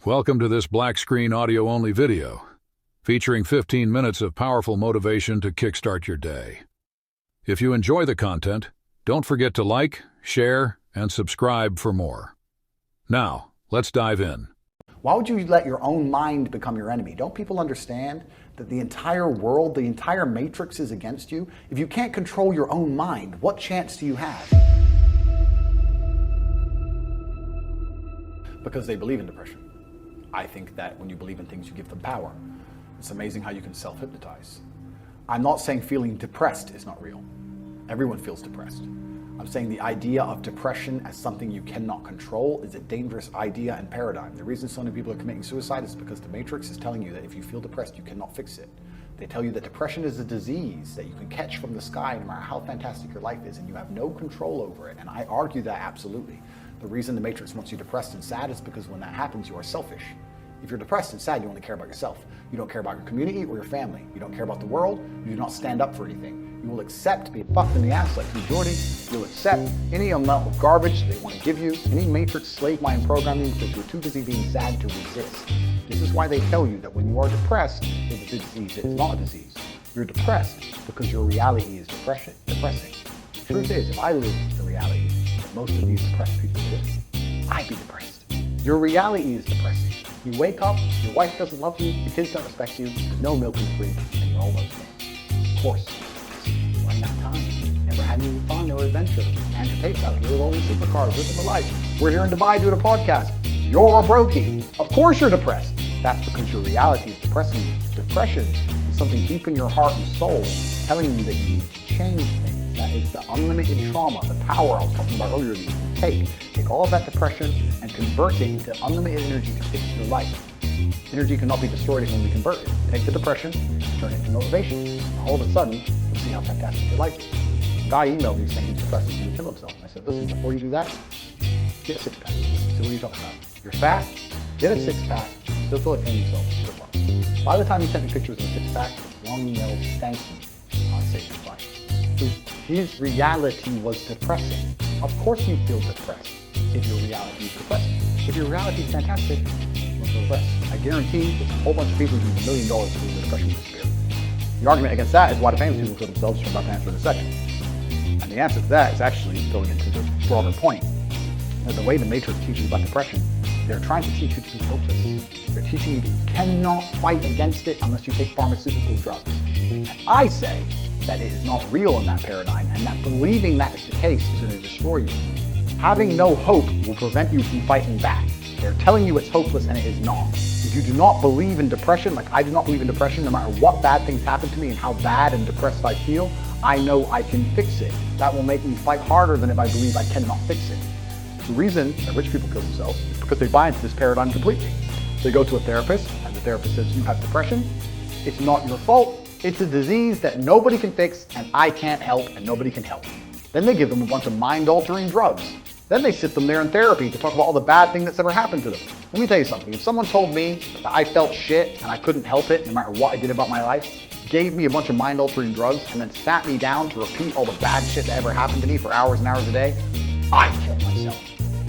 Welcome to this black screen audio-only video, featuring 15 minutes of powerful motivation to kickstart your day. If you enjoy the content, don't forget to like, share, and subscribe for more. Now, let's dive in. Why would you let your own mind become your enemy? Don't people understand that the entire world, the entire matrix is against you? If you can't control your own mind, what chance do you have? Because they believe in depression. I think that when you believe in things, you give them power. It's amazing how you can self-hypnotize. I'm not saying feeling depressed is not real. Everyone feels depressed. I'm saying the idea of depression as something you cannot control is a dangerous idea and paradigm. The reason so many people are committing suicide is because the Matrix is telling you that if you feel depressed, you cannot fix it. They tell you that depression is a disease that you can catch from the sky no matter how fantastic your life is, and you have no control over it. And I argue that absolutely. The reason the Matrix wants you depressed and sad is because when that happens, you are selfish. If you're depressed and sad, you only care about yourself. You don't care about your community or your family. You don't care about the world. You do not stand up for anything. You will accept being fucked in the ass like you, Jordy. You'll accept any amount of garbage they want to give you, any Matrix slave mind programming, because you're too busy being sad to resist. This is why they tell you that when you are depressed, it's a disease. It's not a disease. You're depressed because your reality is depressing. The truth is, if I lived the reality that most of these depressed people live, I'd be depressed. Your reality is depressing. You wake up, your wife doesn't love you, your kids don't respect you, there's no milk in the fridge, and you're almost dead. Of course, you're running out of time. Never had any fun or adventure. Andrew Tate's out here with all these supercars, living the life. We're here in Dubai doing a podcast. You're a brokey. Of course you're depressed. That's because your reality is depressing you. Depression is something deep in your heart and soul telling you that you need to change things. That is the unlimited trauma, the power I was talking about earlier that you can take all of that depression and convert it into unlimited energy to fix your life. Energy cannot be destroyed, it can be converted. Take the depression, turn it into motivation, and all of a sudden, you'll see how fantastic your life is. A guy emailed me saying he's depressed and he's going to kill himself. I said, listen, before you do that, get a six-pack. So what are you talking about? You're fat, get a six-pack, still feel like killing yourself. So far. By the time he sent me pictures of a six-pack, long email, thank you, I saved his life. His reality was depressing. Of course you feel depressed if your reality is depressing. If your reality is fantastic, you'll feel depressed. I guarantee there's a whole bunch of people who use $1 million to do the depression disappear. The argument against that is why the famous people kill themselves, which I'm about to answer in a second. And the answer to that is actually going into the broader point. That the way the Matrix teaches about depression, they're trying to teach you to be hopeless. They're teaching you that you cannot fight against it unless you take pharmaceutical drugs. And I say that it is not real in that paradigm, and that believing that is the case is going to destroy you. Having no hope will prevent you from fighting back. They're telling you it's hopeless, and it is not. If you do not believe in depression, like I do not believe in depression, no matter what bad things happen to me and how bad and depressed I feel, I know I can fix it. That will make me fight harder than if I believe I cannot fix it. The reason that rich people kill themselves is because they buy into this paradigm completely. They go to a therapist, and the therapist says, you have depression. It's not your fault. It's a disease that nobody can fix, and I can't help, and nobody can help. Then they give them a bunch of mind-altering drugs. Then they sit them there in therapy to talk about all the bad thing that's ever happened to them. Let me tell you something. If someone told me that I felt shit and I couldn't help it no matter what I did about my life, gave me a bunch of mind-altering drugs, and then sat me down to repeat all the bad shit that ever happened to me for hours and hours a day, I'd kill myself.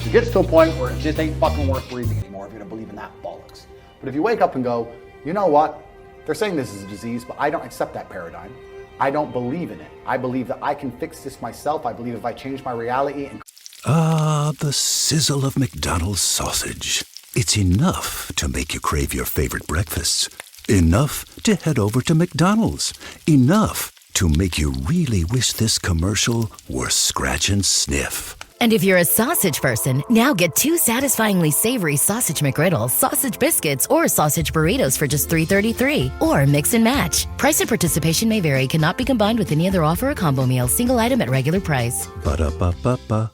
It gets to a point where it just ain't fucking worth breathing anymore if you're gonna believe in that bollocks. But if you wake up and go, you know what? They're saying this is a disease, but I don't accept that paradigm. I don't believe in it. I believe that I can fix this myself. I believe if I change my reality and... Ah, the sizzle of McDonald's sausage. It's enough to make you crave your favorite breakfasts. Enough to head over to McDonald's. Enough to make you really wish this commercial were scratch and sniff. And if you're a sausage person, now get 2 satisfyingly savory sausage McGriddles, sausage biscuits, or sausage burritos for just $3.33. Or mix and match. Price and participation may vary. Cannot be combined with any other offer or combo meal. Single item at regular price. Ba-da-ba-ba-ba.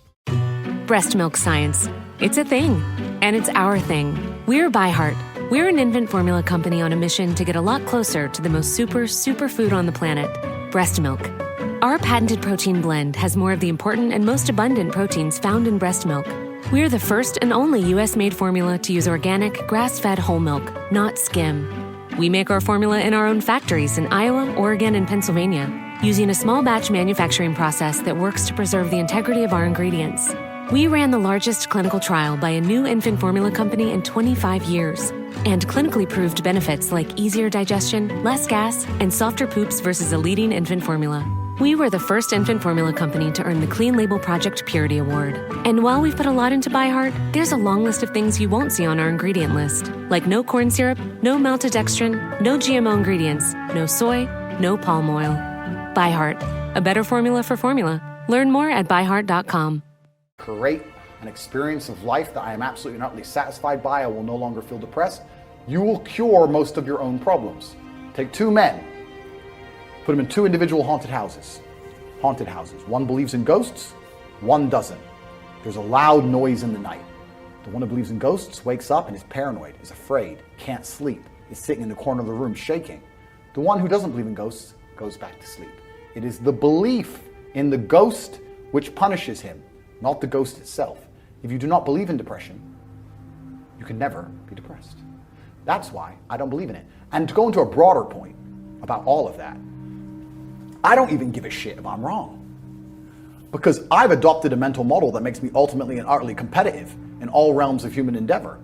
Breast milk science. It's a thing. And it's our thing. We're ByHeart. We're an infant formula company on a mission to get a lot closer to the most superfood on the planet, breast milk. Our patented protein blend has more of the important and most abundant proteins found in breast milk. We're the first and only U.S.-made formula to use organic, grass-fed whole milk, not skim. We make our formula in our own factories in Iowa, Oregon, and Pennsylvania, using a small batch manufacturing process that works to preserve the integrity of our ingredients. We ran the largest clinical trial by a new infant formula company in 25 years and clinically proved benefits like easier digestion, less gas, and softer poops versus a leading infant formula. We were the first infant formula company to earn the Clean Label Project Purity Award. And while we've put a lot into ByHeart, there's a long list of things you won't see on our ingredient list, like no corn syrup, no maltodextrin, no GMO ingredients, no soy, no palm oil. ByHeart, a better formula for formula. Learn more at byheart.com. Create an experience of life that I am absolutely not satisfied by. I will no longer feel depressed. You will cure most of your own problems. Take two men, put them in two individual haunted houses. One believes in ghosts, one doesn't. There's a loud noise in the night. The one who believes in ghosts wakes up and is paranoid, is afraid, can't sleep, is sitting in the corner of the room shaking. The one who doesn't believe in ghosts goes back to sleep. It is the belief in the ghost which punishes him, not the ghost itself. If you do not believe in depression, you can never be depressed. That's why I don't believe in it. And to go into a broader point about all of that, I don't even give a shit if I'm wrong. Because I've adopted a mental model that makes me ultimately and utterly competitive in all realms of human endeavor.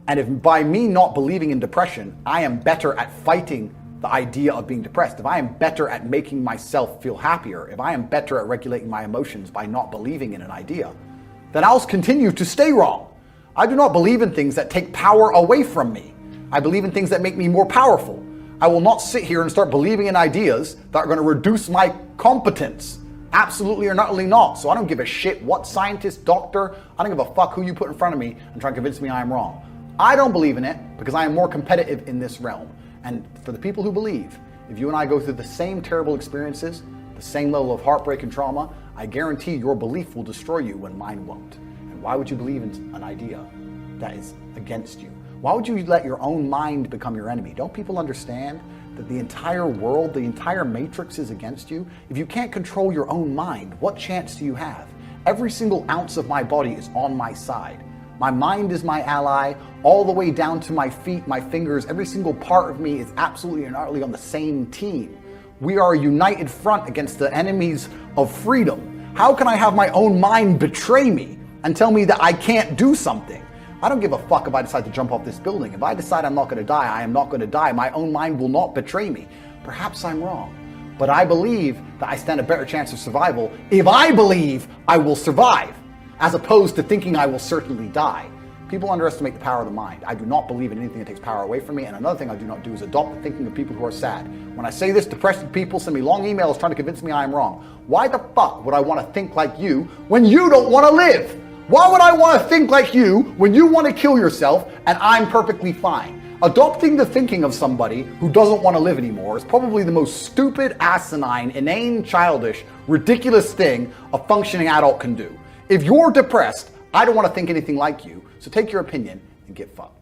And if by me not believing in depression, I am better at fighting the idea of being depressed, if I am better at making myself feel happier, if I am better at regulating my emotions by not believing in an idea, then I'll continue to stay wrong. I do not believe in things that take power away from me. I believe in things that make me more powerful. I will not sit here and start believing in ideas that are going to reduce my competence. Absolutely or utterly not. So I don't give a shit what scientist, doctor, I don't give a fuck who you put in front of me and try to convince me I am wrong. I don't believe in it because I am more competitive in this realm. And for the people who believe, if you and I go through the same terrible experiences, the same level of heartbreak and trauma, I guarantee your belief will destroy you when mine won't. And why would you believe in an idea that is against you? Why would you let your own mind become your enemy? Don't people understand that the entire world, the entire matrix is against you? If you can't control your own mind, what chance do you have? Every single ounce of my body is on my side. My mind is my ally, all the way down to my feet, my fingers. Every single part of me is absolutely and utterly on the same team. We are a united front against the enemies of freedom. How can I have my own mind betray me and tell me that I can't do something? I don't give a fuck if I decide to jump off this building. If I decide I'm not going to die, I am not going to die. My own mind will not betray me. Perhaps I'm wrong, but I believe that I stand a better chance of survival if I believe I will survive, as opposed to thinking I will certainly die. People underestimate the power of the mind. I do not believe in anything that takes power away from me. And another thing I do not do is adopt the thinking of people who are sad. When I say this, depressed people send me long emails trying to convince me I am wrong. Why the fuck would I want to think like you when you don't want to live? Why would I want to think like you when you want to kill yourself and I'm perfectly fine? Adopting the thinking of somebody who doesn't want to live anymore is probably the most stupid, asinine, inane, childish, ridiculous thing a functioning adult can do. If you're depressed, I don't want to think anything like you, so take your opinion and get fucked.